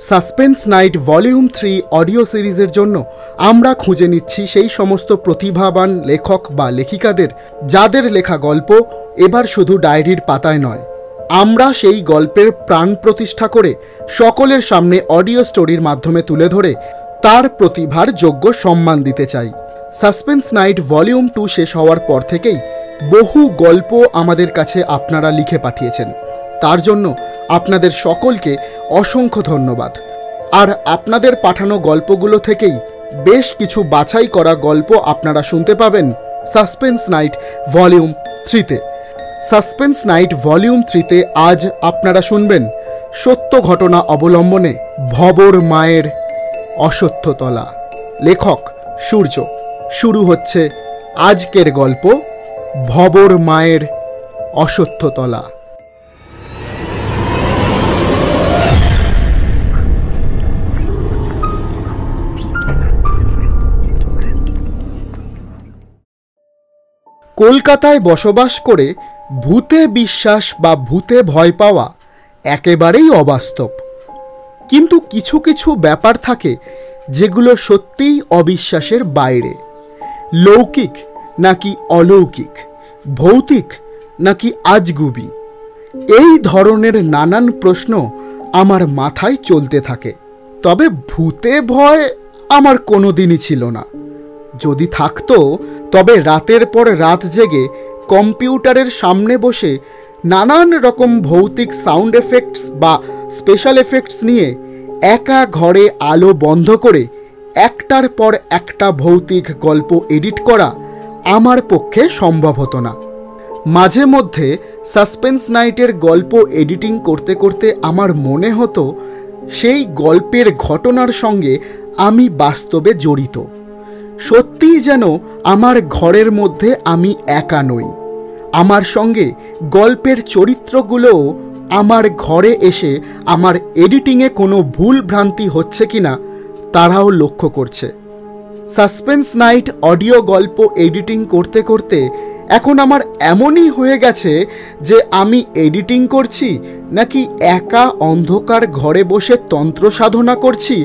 Suspense night volume 3 audio সিরিজের জন্য আমরা খুঁজে নিচ্ছি সেই সমস্ত প্রতিভাবান লেখক বা লেখিকাদের যাদের লেখা গল্প এবার শুধু ডায়েরির পাতায় নয়, আমরা সেই গল্পের প্রাণ প্রতিষ্ঠা করে সকলের সামনে অডিও স্টোরির মাধ্যমে তুলে ধরে তার প্রতিভার যোগ্য সম্মান দিতে চাই। সাসপেন্স নাইট ভলিউম 2 শেষ হওয়ার পর থেকেই বহু গল্প আমাদের কাছে আপনারা লিখে পাঠিয়েছেন, তার জন্য আপনাদের সকলকে অসংখ্য ধন্যবাদ। আর আপনাদের পাঠানো গল্পগুলো থেকেই বেশ কিছু বাছাই করা গল্প আপনারা শুনতে পাবেন সাসপেন্স নাইট ভলিউম 3-তে। সাসপেন্স নাইট ভলিউম 3-তে আজ আপনারা শুনবেন সত্য ঘটনা অবলম্বনে ভবর মায়ের অশ্বত্থতলা, লেখক সূর্য। শুরু হচ্ছে আজকের গল্প ভবর মায়ের অশ্বত্থতলা। কলকাতায় বসবাস করে ভূতে বিশ্বাস বা ভূতে ভয় পাওয়া একেবারেই অবাস্তব, কিন্তু কিছু কিছু ব্যাপার থাকে যেগুলো সত্যিই অবিশ্বাসের বাইরে। লৌকিক নাকি অলৌকিক, ভৌতিক নাকি আজগুবি, এই ধরনের নানান প্রশ্ন আমার মাথায় চলতে থাকে। তবে ভূতে ভয় আমার কোনোদিনই ছিল না। যদি থাকতো তবে রাতের পর রাত জেগে কম্পিউটারের সামনে বসে নানান রকম ভৌতিক সাউন্ড এফেক্টস বা স্পেশাল এফেক্টস নিয়ে একা ঘরে আলো বন্ধ করে একটার পর একটা ভৌতিক গল্প এডিট করা আমার পক্ষে সম্ভব হতো না। মাঝে মধ্যে সাসপেন্স নাইটের গল্প এডিটিং করতে করতে আমার মনে হতো সেই গল্পের ঘটনার সঙ্গে আমি বাস্তবে জড়িত। সত্যিই যেন আমার ঘরের মধ্যে আমি একা নই, আমার সঙ্গে গল্পের চরিত্রগুলোও আমার ঘরে এসে আমার এডিটিংয়ে কোনো ভুল ভ্রান্তি হচ্ছে কিনা তারাও লক্ষ্য করছে। সাসপেন্স নাইট অডিও গল্প এডিটিং করতে করতে এখন আমার এমনই হয়ে গেছে যে আমি এডিটিং করছি নাকি একা অন্ধকার ঘরে বসে তন্ত্র সাধনা করছি,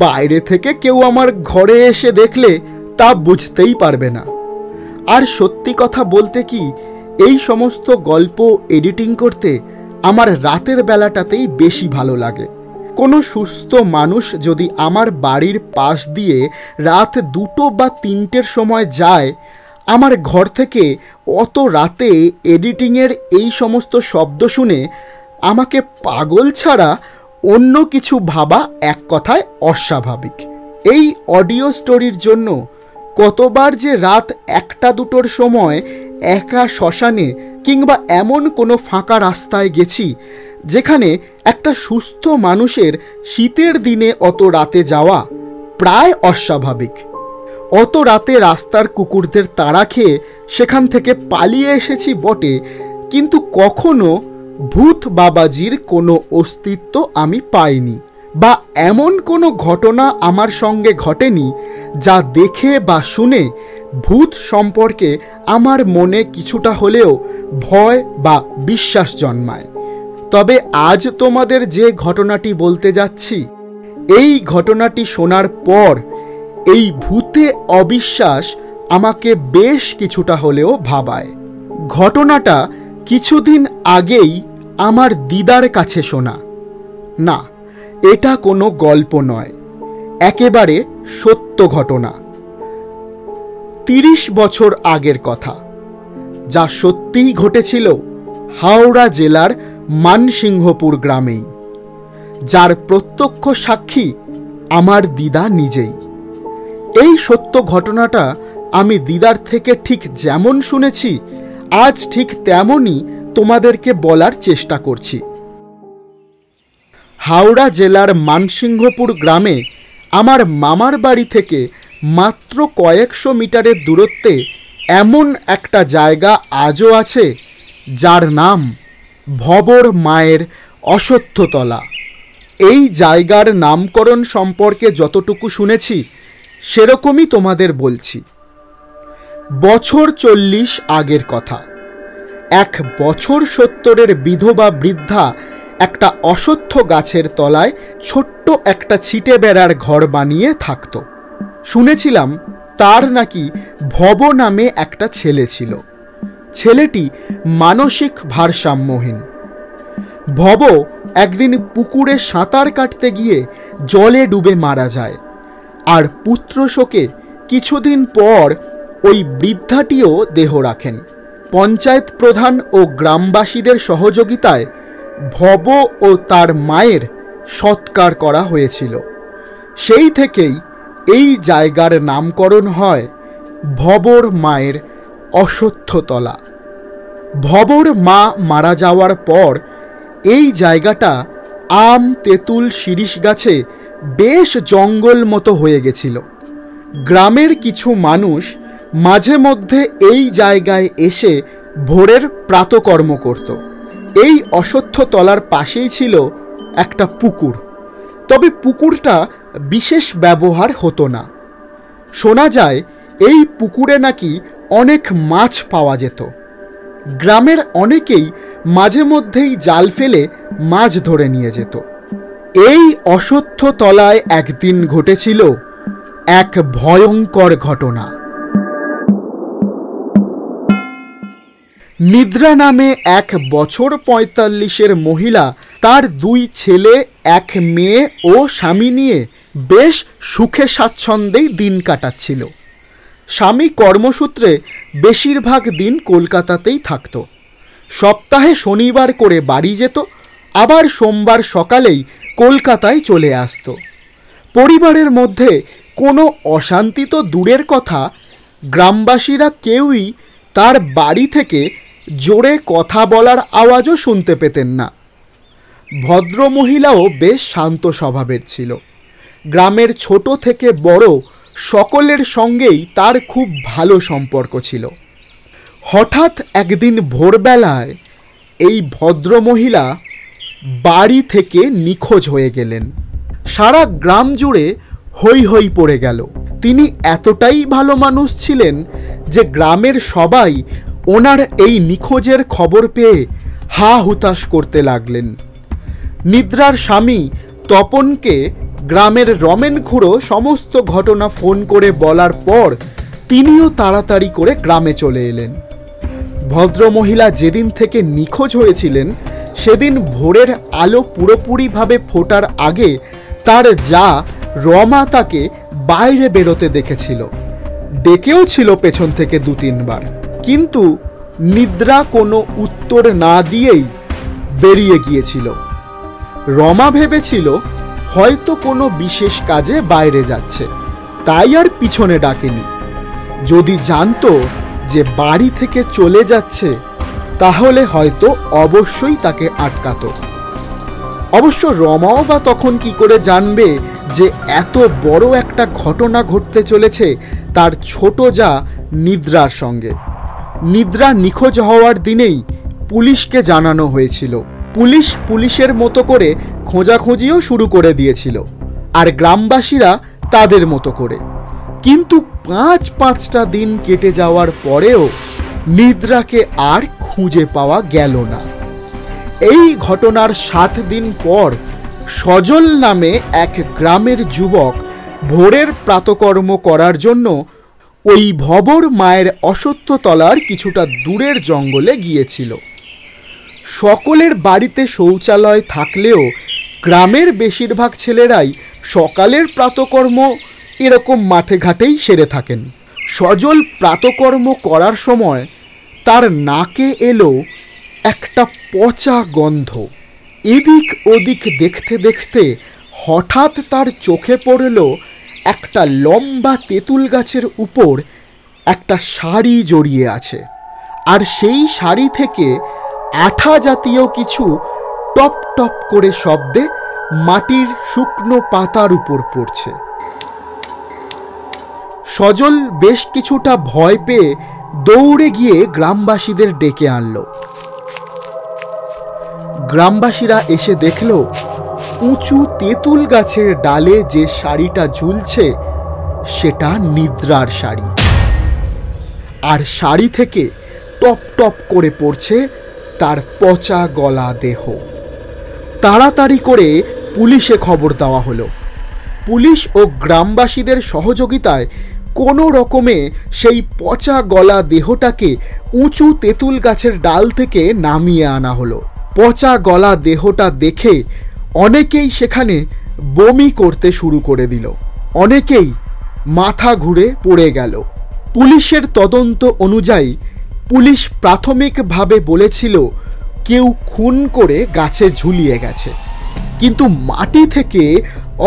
বাইরে থেকে কেউ আমার ঘরে এসে দেখলে তা বুঝতেই পারবে না। আর সত্যি কথা বলতে কি, এই সমস্ত গল্প এডিটিং করতে আমার রাতের বেলাটাতেই বেশি ভালো লাগে। কোনো সুস্থ মানুষ যদি আমার বাড়ির পাশ দিয়ে রাত 2টো বা 3টের সময় যায়, আমার ঘর থেকে অত রাতে এডিটিংয়ের এই সমস্ত শব্দ শুনে আমাকে পাগল ছাড়া অন্য কিছু ভাবা এক কথায় অস্বাভাবিক। এই অডিও স্টোরির জন্য কতবার যে রাত 1টা-2টোর সময় একা শ্মশানে কিংবা এমন কোনো ফাঁকা রাস্তায় গেছি যেখানে একটা সুস্থ মানুষের শীতের দিনে অত রাতে যাওয়া প্রায় অস্বাভাবিক। অত রাতে রাস্তার কুকুরদের তাড়া খেয়ে সেখান থেকে পালিয়ে এসেছি বটে, কিন্তু কখনো ভূত বাবাজির কোনো অস্তিত্ব আমি পাইনি বা এমন কোনো ঘটনা আমার সঙ্গে ঘটেনি যা দেখে বা শুনে ভূত সম্পর্কে আমার মনে কিছুটা হলেও ভয় বা বিশ্বাস জন্মায়। তবে আজ তোমাদের যে ঘটনাটি বলতে যাচ্ছি, এই ঘটনাটি শোনার পর এই ভূতে অবিশ্বাস আমাকে বেশ কিছুটা হলেও ভাবায়। ঘটনাটা কিছুদিন আগেই আমার দিদার কাছে শোনা। না, এটা কোনো গল্প নয়, একেবারে সত্য ঘটনা। 30 বছর আগের কথা, যা সত্যিই ঘটেছিল হাওড়া জেলার মানসিংহপুর গ্রামেই, যার প্রত্যক্ষ সাক্ষী আমার দিদা নিজেই। এই সত্য ঘটনাটা আমি দিদার থেকে ঠিক যেমন শুনেছি আজ ঠিক তেমনই তোমাদেরকে বলার চেষ্টা করছি। হাওড়া জেলার মানসিংহপুর গ্রামে আমার মামার বাড়ি থেকে মাত্র কয়েকশো মিটারের দূরত্বে এমন একটা জায়গা আজও আছে যার নাম ভবর মায়ের অশ্বত্থতলা। এই জায়গার নামকরণ সম্পর্কে যতটুকু শুনেছি সেরকমই তোমাদের বলছি। বছর 40 আগের কথা। এক বছর 70-এর বিধবা বৃদ্ধা একটা অশ্বত্থ গাছের তলায় ছোট্ট একটা ছিটে বেড়ার ঘর বানিয়ে থাকত। শুনেছিলাম তার নাকি ভব নামে একটা ছেলে ছিল। ছেলেটি মানসিক ভারসাম্যহীন। ভব একদিন পুকুরে সাঁতার কাটতে গিয়ে জলে ডুবে মারা যায়, আর পুত্র শোকে কিছুদিন পর ওই বৃদ্ধাটিও দেহ রাখেন। পঞ্চায়েত প্রধান ও গ্রামবাসীদের সহযোগিতায় ভব ও তার মায়ের সৎকার করা হয়েছিল। সেই থেকেই এই জায়গার নামকরণ হয় ভবর মায়ের অশ্বত্থতলা। ভবর মা মারা যাওয়ার পর এই জায়গাটা আম, তেঁতুল, শিরীষ গাছে বেশ জঙ্গল মতো হয়ে গেছিল। গ্রামের কিছু মানুষ মাঝে মধ্যে এই জায়গায় এসে ভোরের প্রাতকর্ম করত। এই অশ্বত্থতলার পাশেই ছিল একটা পুকুর, তবে পুকুরটা বিশেষ ব্যবহার হতো না। শোনা যায় এই পুকুরে নাকি অনেক মাছ পাওয়া যেত। গ্রামের অনেকেই মাঝে মধ্যেই জাল ফেলে মাছ ধরে নিয়ে যেত। এই অশ্বত্থতলায় একদিন ঘটেছিল এক ভয়ঙ্কর ঘটনা। নিদ্রা নামে 1 বছর 45-এর মহিলা তার 2 ছেলে, 1 মেয়ে ও স্বামী নিয়ে বেশ সুখে স্বাচ্ছন্দ্যেই দিন কাটাচ্ছিল। স্বামী কর্মসূত্রে বেশিরভাগ দিন কলকাতাতেই থাকত। সপ্তাহে শনিবার করে বাড়ি যেত, আবার সোমবার সকালেই কলকাতায় চলে আসত। পরিবারের মধ্যে কোনো অশান্তি তো দূরের কথা, গ্রামবাসীরা কেউই তার বাড়ি থেকে জোরে কথা বলার আওয়াজও শুনতে পেতেন না। ভদ্রমহিলাও বেশ শান্ত স্বভাবের ছিল। গ্রামের ছোট থেকে বড় সকলের সঙ্গেই তার খুব ভালো সম্পর্ক ছিল। হঠাৎ একদিন ভোরবেলায় এই ভদ্রমহিলা বাড়ি থেকে নিখোঁজ হয়ে গেলেন। সারা গ্রাম জুড়ে হৈ হৈ পড়ে গেল। তিনি এতটাই ভালো মানুষ ছিলেন যে গ্রামের সবাই ওনার এই নিখোঁজের খবর পেয়ে হা হুতাশ করতে লাগলেন। নিদ্রার স্বামী তপনকে গ্রামের রমেন খুড়ো সমস্ত ঘটনা ফোন করে বলার পর তিনিও তাড়াতাড়ি করে গ্রামে চলে এলেন। ভদ্রমহিলা যেদিন থেকে নিখোঁজ হয়েছিলেন সেদিন ভোরের আলো পুরোপুরিভাবে ফোটার আগে তার যা রমা তাকে বাইরে বেরোতে দেখেছিল। ডেকেও ছিল পেছন থেকে 2-3 বার, কিন্তু নিদ্রা কোনো উত্তর না দিয়েই বেরিয়ে গিয়েছিল। রমা ভেবেছিল হয়তো কোনো বিশেষ কাজে বাইরে যাচ্ছে, তাই আর পিছনে ডাকেনি। যদি জানতো যে বাড়ি থেকে চলে যাচ্ছে তাহলে হয়তো অবশ্যই তাকে আটকাতো। অবশ্য রমাও বা তখন কি করে জানবে যে এত বড় একটা ঘটনা ঘটতে চলেছে তার ছোট যা নিদ্রার সঙ্গে। নিদ্রা নিখোঁজ হওয়ার দিনেই পুলিশকে জানানো হয়েছিল। পুলিশের মতো করে খোঁজাখুঁজিও শুরু করে দিয়েছিল, আর গ্রামবাসীরা তাদের মতো করে। কিন্তু 5-5টা দিন কেটে যাওয়ার পরেও নিদ্রাকে আর খুঁজে পাওয়া গেল না। এই ঘটনার 7 দিন পর সজল নামে এক গ্রামের যুবক ভোরের প্রাতকর্ম করার জন্য ওই ভবর মায়ের অশ্বত্থতলার কিছুটা দূরের জঙ্গলে গিয়েছিল। সকলের বাড়িতে শৌচালয় থাকলেও গ্রামের বেশিরভাগ ছেলেরাই সকালের প্রাতকর্ম এরকম মাঠে ঘাটেই সেরে থাকেন। সজল প্রাতকর্ম করার সময় তার নাকে এলো একটা পচা গন্ধ। এদিক ওদিক দেখতে দেখতে হঠাৎ তার চোখে পড়ল একটা লম্বা তেঁতুল গাছের উপর একটা শাড়ি জড়িয়ে আছে, আর সেই শাড়ি থেকে আঠা জাতীয় কিছু টপ টপ করে শব্দে মাটির শুকনো পাতার উপর পড়ছে। সজল বেশ কিছুটা ভয় পেয়ে দৌড়ে গিয়ে গ্রামবাসীদের ডেকে আনল। গ্রামবাসীরা এসে দেখল উঁচু তেঁতুল গাছের ডালে যে শাড়িটা ঝুলছে সেটা নিদ্রার শাড়ি, আর শাড়ি থেকে টপ টপ করে পড়ছে তার পচা গলা দেহ। তাড়াতাড়ি করে পুলিশে খবর দেওয়া হলো। পুলিশ ও গ্রামবাসীদের সহযোগিতায় কোনো রকমে সেই পচা গলা দেহটাকে উঁচু তেঁতুল গাছের ডাল থেকে নামিয়ে আনা হলো। পচা গলা দেহটা দেখে অনেকেই সেখানে বমি করতে শুরু করে দিল, অনেকেই মাথা ঘুরে পড়ে গেল। পুলিশের তদন্ত অনুযায়ী পুলিশ প্রাথমিকভাবে বলেছিল কেউ খুন করে গাছে ঝুলিয়ে গেছে, কিন্তু মাটি থেকে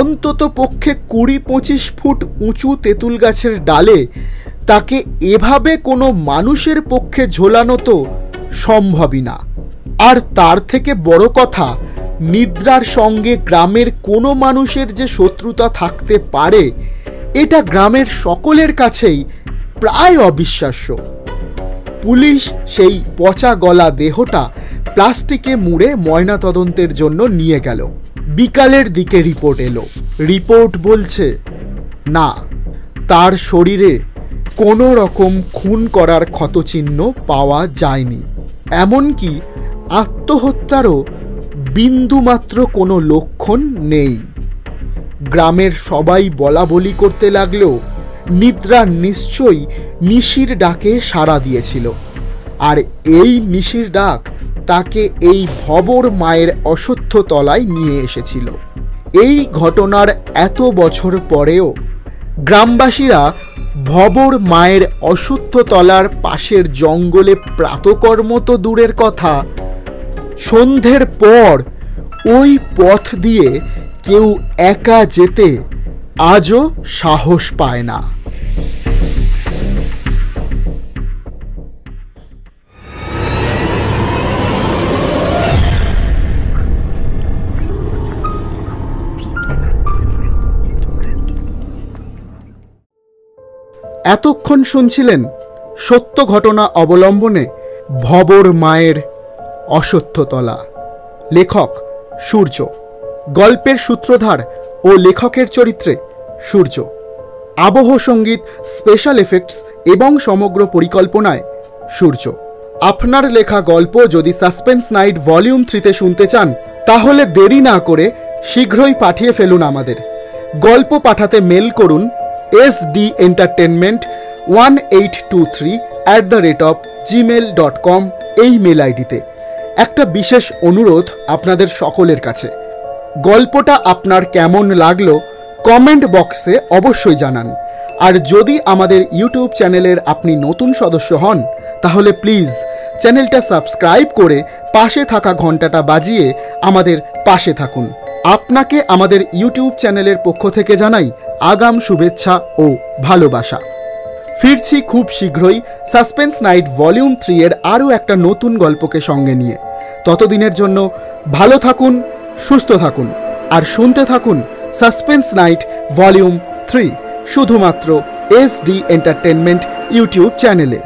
অন্তত পক্ষে 20-25 ফুট উঁচু তেঁতুল গাছের ডালে তাকে এভাবে কোনো মানুষের পক্ষে ঝোলানো তো সম্ভবই না। আর তার থেকে বড় কথা, নিদ্রার সঙ্গে গ্রামের কোনো মানুষের যে শত্রুতা থাকতে পারে এটা গ্রামের সকলের কাছেই প্রায় অবিশ্বাস্য। পুলিশ সেই পচা গলা দেহটা প্লাস্টিকে মুড়ে ময়নাতদন্তের জন্য নিয়ে গেল। বিকালের দিকে রিপোর্ট এলো। রিপোর্ট বলছে না, তার শরীরে কোনো রকম খুন করার ক্ষতচিহ্ন পাওয়া যায়নি, এমনকি আত্মহত্যারও বিন্দুমাত্র কোনো লক্ষণ নেই। গ্রামের সবাই বলা বলি করতে লাগলেও নিদ্রা নিশ্চয়ই নিশির ডাকে সাড়া দিয়েছিল, আর এই নিশির ডাক তাকে এই ভবর মায়ের অশ্বত্থ তলায় নিয়ে এসেছিল। এই ঘটনার এত বছর পরেও গ্রামবাসীরা ভবর মায়ের অশ্বত্থ তলার পাশের জঙ্গলে প্রাতকর্ম তো দূরের কথা, সন্ধ্যের পর ওই পথ দিয়ে কেউ একা যেতে আজও সাহস পায় না। এতক্ষণ শুনছিলেন সত্য ঘটনা অবলম্বনে ভবর মায়ের অশ্বত্থতলা। লেখক সূর্য, গল্পের সূত্রধার ও লেখকের চরিত্রে সূর্য, আবহ সঙ্গীত, স্পেশাল এফেক্টস এবং সমগ্র পরিকল্পনায় সূর্য। আপনার লেখা গল্প যদি সাসপেন্স নাইট ভলিউম 3-তে শুনতে চান তাহলে দেরি না করে শীঘ্রই পাঠিয়ে ফেলুন আমাদের। গল্প পাঠাতে মেল করুন sdentertainment1823@gmail.com এই মেল আইডিতে। একটা বিশেষ অনুরোধ আপনাদের সকলের কাছে, গল্পটা আপনার কেমন লাগলো কমেন্ট বক্সে অবশ্যই জানান। আর যদি আমাদের ইউটিউব চ্যানেলের আপনি নতুন সদস্য হন তাহলে প্লিজ চ্যানেলটা সাবস্ক্রাইব করে পাশে থাকা ঘন্টাটা বাজিয়ে আমাদের পাশে থাকুন। আপনাকে আমাদের ইউটিউব চ্যানেলের পক্ষ থেকে জানাই আগাম শুভেচ্ছা ও ভালোবাসা। ফিরছি খুব শীঘ্রই সাসপেন্স নাইট ভলিউম 3 এর আরও একটা নতুন গল্পকে সঙ্গে নিয়ে। ততদিনের জন্য ভালো থাকুন, সুস্থ থাকুন আর শুনতে থাকুন সাসপেন্স নাইট ভলিউম 3 শুধুমাত্র SD এন্টারটেনমেন্ট ইউটিউব চ্যানেলে।